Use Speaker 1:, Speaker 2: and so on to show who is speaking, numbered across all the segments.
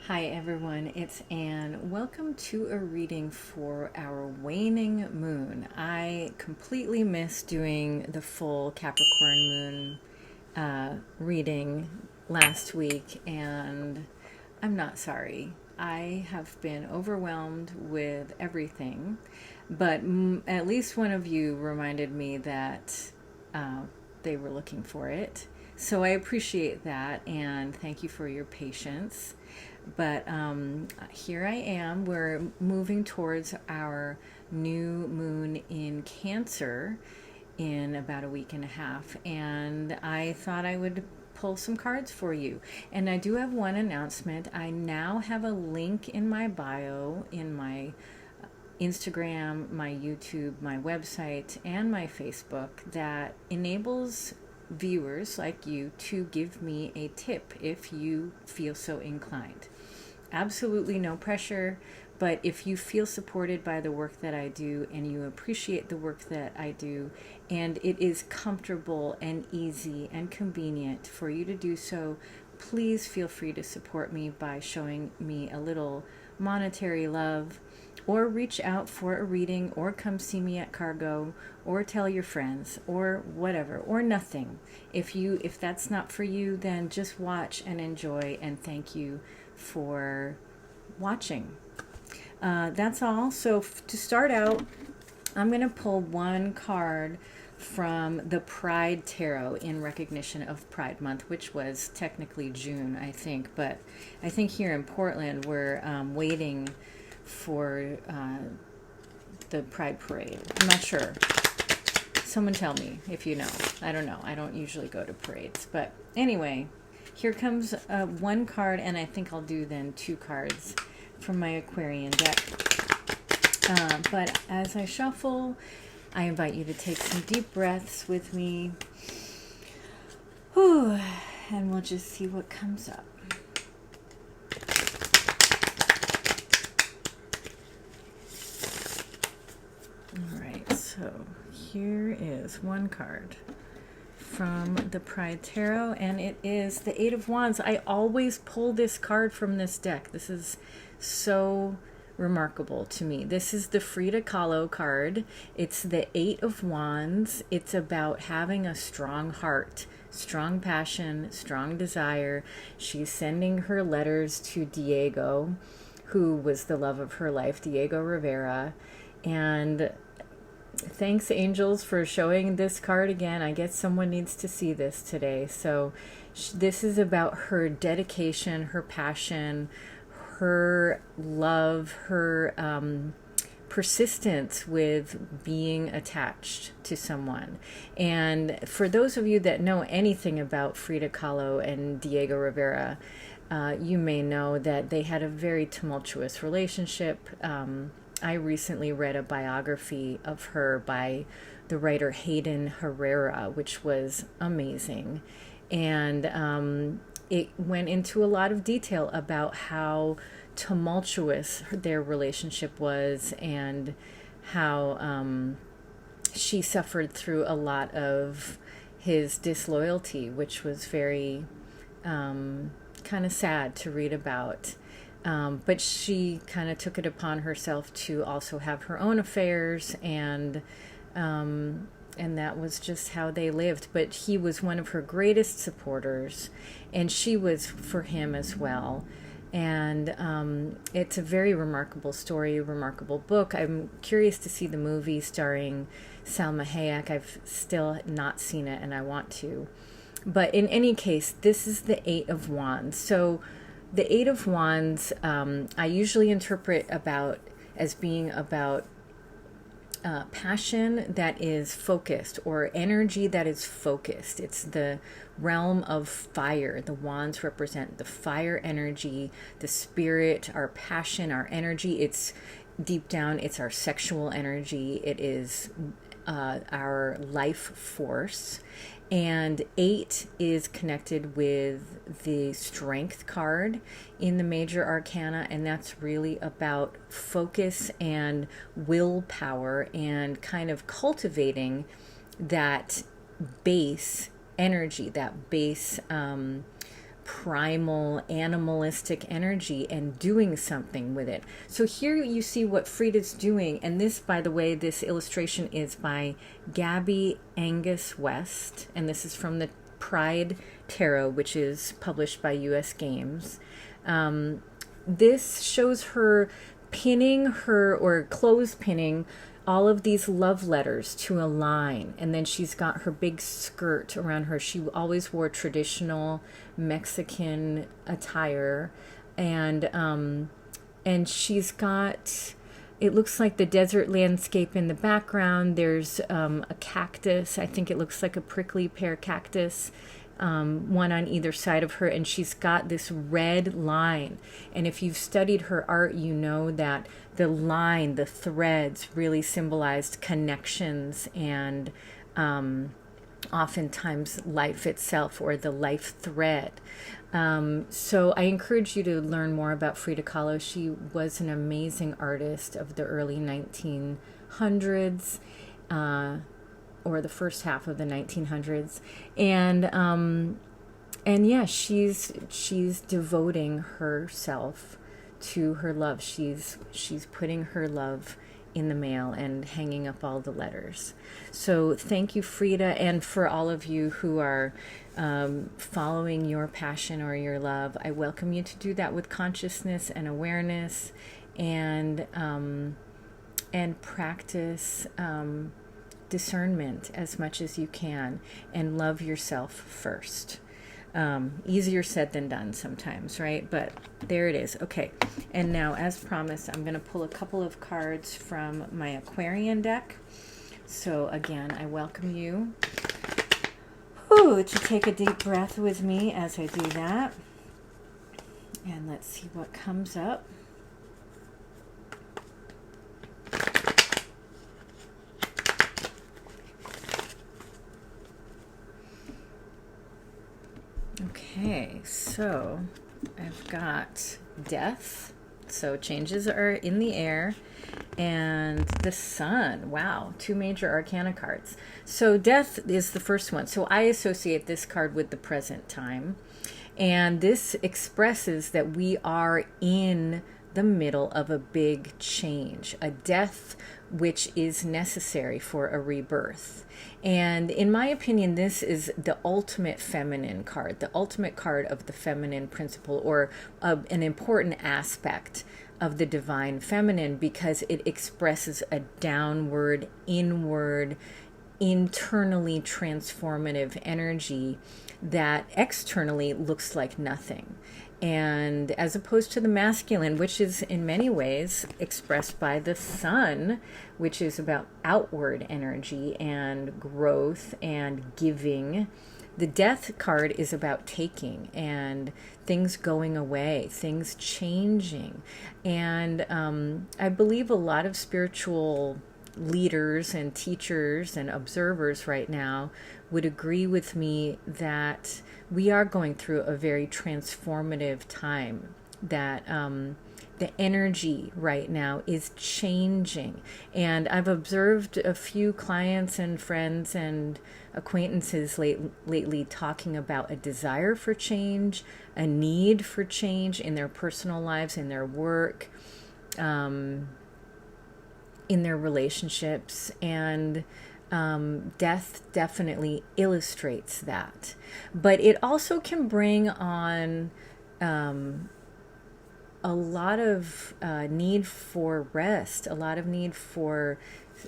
Speaker 1: Hi everyone, it's Anne. Welcome to a reading for our waning moon. I completely missed doing the full Capricorn moon reading last week, and I'm not sorry. I have been overwhelmed with everything, but at least one of you reminded me that uh, they were looking for it. So I appreciate that, and thank you for your patience. But here I am. We're moving towards our new moon in Cancer in about a week and a half. And I thought I would pull some cards for you. And I do have one announcement. I now have a link in my bio, in my Instagram, my YouTube, my website, and my Facebook that enables viewers like you to give me a tip if you feel so inclined. Absolutely no pressure, but if you feel supported by the work that I do and you appreciate the work that I do, and it is comfortable and easy and convenient for you to do so, please feel free to support me by showing me a little monetary love, or reach out for a reading, or come see me at Cargo, or tell your friends, or whatever, or nothing. If that's not for you, then just watch and enjoy, and thank you for watching. That's all. So to start out, I'm going to pull one card from the Pride Tarot in recognition of Pride Month, which was technically June, I think. But I think here in Portland, we're waiting for the Pride Parade. I'm not sure. Someone tell me if you know. I don't know. I don't usually go to parades. But anyway, here comes one card, and I think I'll do then two cards from my Aquarian deck. But as I shuffle, I invite you to take some deep breaths with me. Whew, and we'll just see what comes up. All right, so here is one card from the Pride Tarot, and it is the Eight of Wands. I always pull this card from this deck. This is so remarkable to me. This is the Frida Kahlo card. It's the Eight of Wands. It's about having a strong heart, strong passion, strong desire. She's sending her letters to Diego, who was the love of her life, Diego Rivera. And thanks, angels, for showing this card again. I guess someone needs to see this today. So this is about her dedication, her passion, her love, her persistence with being attached to someone. And for those of you that know anything about Frida Kahlo and Diego Rivera, you may know that they had a very tumultuous relationship. I recently read a biography of her by the writer Hayden Herrera, which was amazing. And it went into a lot of detail about how tumultuous their relationship was, and how she suffered through a lot of his disloyalty, which was very kind of sad to read about. But she kind of took it upon herself to also have her own affairs, and that was just how they lived. But he was one of her greatest supporters, and she was for him as well. And it's a very remarkable story, remarkable book. I'm curious to see the movie starring Salma Hayek. I've still not seen it, and I want to. But in any case, this is the Eight of Wands. So the Eight of Wands, I usually interpret as being about passion that is focused, or energy that is focused. It's the realm of fire. The wands represent the fire energy, the spirit, our passion, our energy. It's deep down, it's our sexual energy. It is our life force. And 8 is connected with the Strength card in the major arcana, and that's really about focus and willpower and kind of cultivating that base energy, that base primal animalistic energy and doing something with it. So here you see what Frida's doing. And this, by the way, this illustration is by Gabby Angus West. And this is from the Pride Tarot, which is published by US Games. This shows her pinning her, or clothes pinning, all of these love letters to a line. And then she's got her big skirt around her. She always wore traditional Mexican attire. And she's got, it looks like the desert landscape in the background. There's a cactus. I think it looks like a prickly pear cactus. One on either side of her, and she's got this red line. And if you've studied her art, you know that the line, the threads, really symbolized connections and oftentimes life itself, or the life thread. So I encourage you to learn more about Frida Kahlo. She was an amazing artist of the early 1900s. Or the first half of the 1900s, and yeah, she's devoting herself to her love. She's putting her love in the mail and hanging up all the letters. So thank you, Frida, and for all of you who are following your passion or your love, I welcome you to do that with consciousness and awareness, and practice discernment as much as you can, and love yourself first. Easier said than done sometimes, right? But there it is. Okay, and now, as promised, I'm going to pull a couple of cards from my Aquarian deck. So again, I welcome you to take a deep breath with me as I do that. And let's see what comes up. Okay, so I've got death, so changes are in the air, and the sun. Wow, two major arcana cards. So death is the first one. So I associate this card with the present time, and this expresses that we are in the middle of a big change, a death which is necessary for a rebirth. And in my opinion, this is the ultimate feminine card, the ultimate card of the feminine principle, or an important aspect of the divine feminine, because it expresses a downward, inward, internally transformative energy that externally looks like nothing. And as opposed to the masculine, which is in many ways expressed by the sun, which is about outward energy and growth and giving, the death card is about taking and things going away, things changing. And I believe a lot of spiritual leaders and teachers and observers right now would agree with me that we are going through a very transformative time, that the energy right now is changing. And I've observed a few clients and friends and acquaintances lately talking about a desire for change, a need for change in their personal lives, in their work, in their relationships. And death definitely illustrates that. But it also can bring on a lot of need for rest, a lot of need for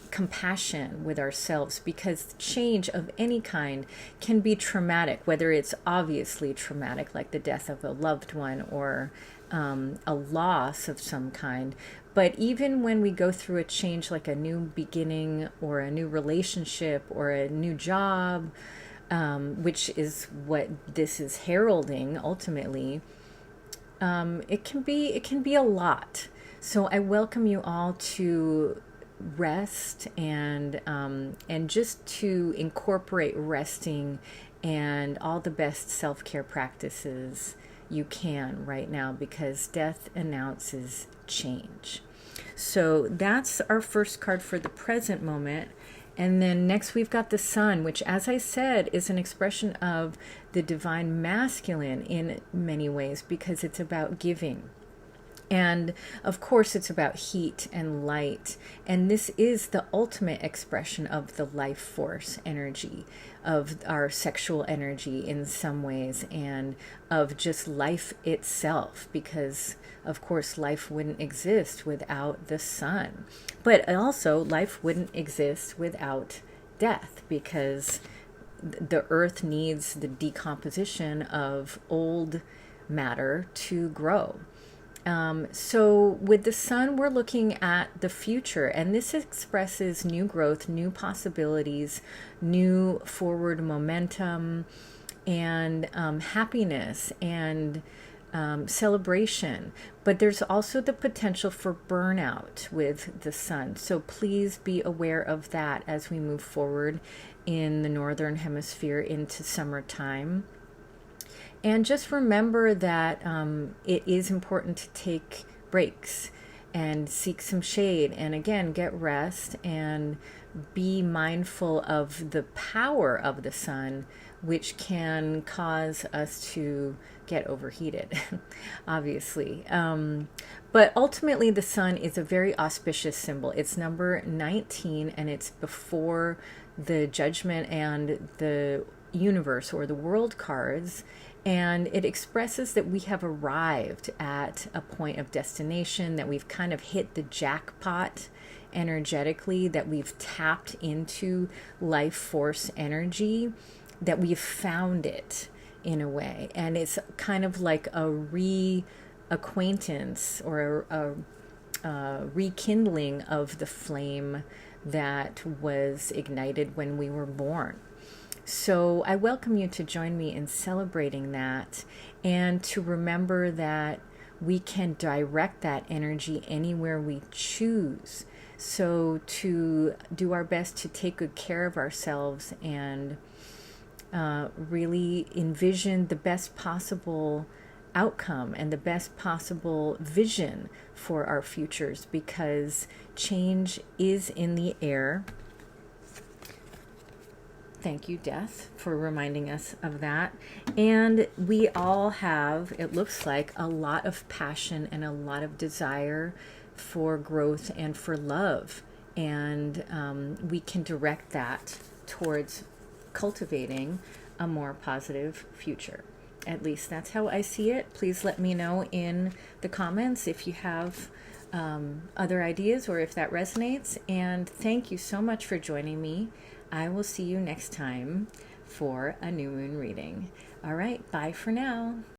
Speaker 1: compassion with ourselves, because change of any kind can be traumatic, whether it's obviously traumatic, like the death of a loved one, or a loss of some kind. But even when we go through a change, like a new beginning or a new relationship or a new job, which is what this is heralding ultimately, it can be a lot. So I welcome you all to rest and just to incorporate resting and all the best self-care practices you can right now, because death announces change. So that's our first card for the present moment. And then next we've got the sun, which, as I said, is an expression of the divine masculine in many ways because it's about giving. And of course, it's about heat and light. And this is the ultimate expression of the life force energy, of our sexual energy in some ways, and of just life itself, because of course, life wouldn't exist without the sun. But also, life wouldn't exist without death, because the earth needs the decomposition of old matter to grow. So with the sun, we're looking at the future, and this expresses new growth, new possibilities, new forward momentum, and happiness and celebration. But there's also the potential for burnout with the sun. So please be aware of that as we move forward in the northern hemisphere into summertime. And just remember that it is important to take breaks and seek some shade. And again, get rest and be mindful of the power of the sun, which can cause us to get overheated, obviously. But ultimately, the sun is a very auspicious symbol. It's number 19, and it's before the judgment and the universe or the world cards. And it expresses that we have arrived at a point of destination, that we've kind of hit the jackpot energetically, that we've tapped into life force energy, that we've found it in a way. And it's kind of like a reacquaintance or a rekindling of the flame that was ignited when we were born. So I welcome you to join me in celebrating that, and to remember that we can direct that energy anywhere we choose. So to do our best to take good care of ourselves and really envision the best possible outcome and the best possible vision for our futures, because change is in the air. Thank you, Death, for reminding us of that. And we all have, it looks like, a lot of passion and a lot of desire for growth and for love. And we can direct that towards cultivating a more positive future. At least that's how I see it. Please let me know in the comments if you have other ideas or if that resonates. And thank you so much for joining me. I will see you next time for a new moon reading. All right, bye for now.